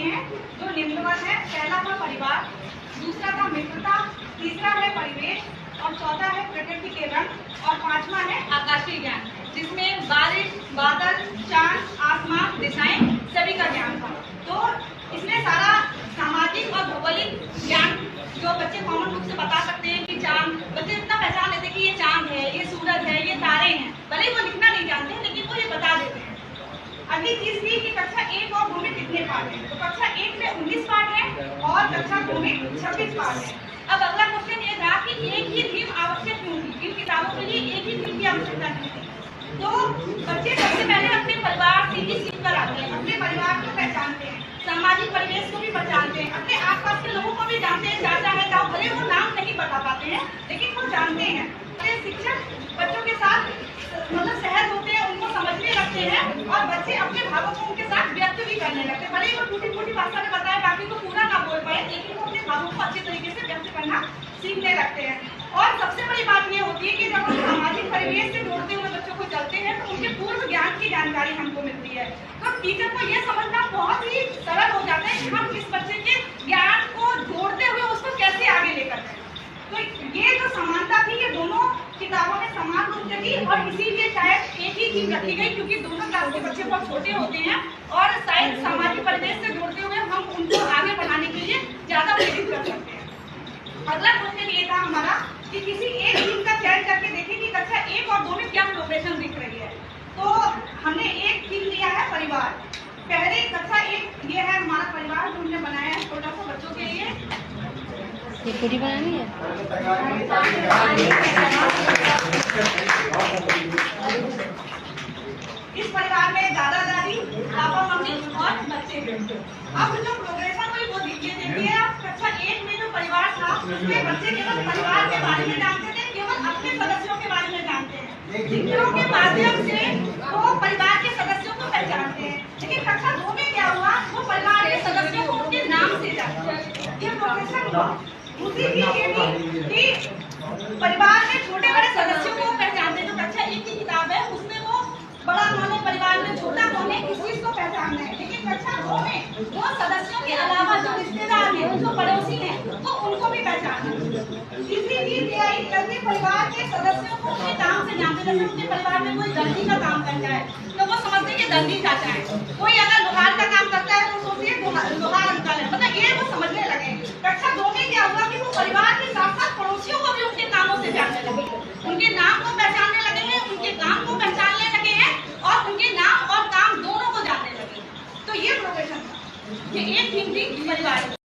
हैं जो निम्नवत है। पहला था परिवार, दूसरा था मित्रता, तीसरा है परिवेश और चौथा है प्रकृति के रंग और पांचवा है आकाशीय ज्ञान, जिसमें बारिश, बादल, चांद, आसमान, दिशाएं सभी का ज्ञान था। तो इसमें सारा सामाजिक और भौगोलिक ज्ञान जो बच्चे कॉमन बुक से बता सकते हैं कि चांद, बच्चे इतना पहचान लेते हैं कि ये चांद है, ये सूरज है, ये तारे हैं, भले ही वो लिखना नहीं जानते हैं लेकिन वो ये बता देते हैं। अगली चीज थी कि कक्षा 1 और 2 में कितने पाठ हैं। तो कक्षा 1 में 19 पाठ हैं और कक्षा 2 में 26 पाठ हैं। अब अगला क्वेश्चन ये था कि एक ही थीम आवश्यक क्यों थी, इन किताबों के लिए एक ही थीम की आवश्यकता क्यों थी। तो बच्चे सबसे पहले अपने परिवार से ही सीख कर आते हैं, अपने परिवार को पहचानते हैं, सामाजिक परिवेश को भी पहचानते हैं, अपने आसपास के लोगों को भी जानते हैं, चाचा है ताऊ, भले वो नाम नहीं बता पाते हैं लेकिन वो जानते हैं। शिक्षक बच्चों के साथ मतलब सहज होते हैं, उनको समझने लगते हैं और बच्चे अपने भावों को उनके साथ व्यक्त भी करने लगते हैं। भले ही वो टूटी फूटी भाषा में बताए, बाकी को पूरा ना बोल पाए, लेकिन वो अपने भावों को अच्छे तरीके से व्यक्त करना सीखने लगते हैं। और सबसे बड़ी बात ये होती है कि जब हम सामाजिक परिवेश से जोड़ते हुए बच्चों को चलते हैं तो उनके पूर्व ज्ञान की जानकारी हमको मिलती है। तो टीचर को ये समझना बहुत ही सरल हो जाता है कि हम इस बच्चे के ज्ञान को जोड़ते हुए उसको कैसे आगे लेकर जाएं। तो ये जो समानता थी ये दोनों किताबों में समान रूप से थी और इसीलिए शायद एक ही चीज रखी गई, क्योंकि दोनों क्लास के बच्चे बहुत छोटे होते हैं और शायद सामाजिक परिवेश से जोड़ते हुए हम उनको आगे बढ़ाने के लिए ज्यादा प्रेरित कर सकते हैं। अगला क्वेश्चन ये था हमारा कि किसी एक थीम का चयन करके देखें कि कक्षा 1 और 2 में क्या प्रोग्रेशन दिख रही है। तो हमने एक थीम लिया है परिवार। पहले कक्षा 1 ये है हमारा परिवार जो हमने बनाया है छोटा सा बच्चों के लिए। ये पूरी बनानी है। इस परिवार में दादा दादी, पापा मम्मी और बच्चे हैं। अब जो प्रोग्रेशन हुई वो देखिए आप कक्षा 1 में जो परिवार था उसमें बच्चे केवल परिवार के बारे में जानते थे, केवल अपने सदस्यों के बारे में जानते हैं, चित्रों के माध्यम से वो परिवार के सदस्यों को पहचानते हैं। लेकिन कक्षा 2 में क्या हुआ, वो परिवार के सदस्यों को उनके नाम से जानते हैं। ये प्रोग्रेशन हुआ। दूसरी चीज ये थी कि परिवार में छोटे बड़े सदस्यों को पहचानते। जो कक्षा 1 की किताब है उसमें वो बड़ा कौन है परिवार में, छोटा कौन है, इस चीज को पहचानना है। लेकिन कक्षा 2 में वो सदस्यों के अलावा जो रिश्तेदार हैं, जो पड़ोसी हैं, वो उनको भी पहचानना है। तीसरी चीज ये आई कि परिवार के सदस्यों को उनके काम से जानते। जैसे उनके परिवार में कोई दर्जी का काम करता है तो वो समझते हैं कि दर्जी चाचा है, कोई अगर लोहार का काम करता है तो सोचिए लोहार अंकल है, मतलब ये वो समझने लगे। कक्षा 2 में क्या हुआ कि वो परिवार के साथ साथ पड़ोसियों को भी उनके कामों से जानने लगे, उनके नाम को पहचानने लगे हैं, उनके काम को पहचानने लगे हैं और उनके नाम और काम दोनों को जानने लगे। तो ये प्रोग्रेशन था, ये एक थीम थी परिवार।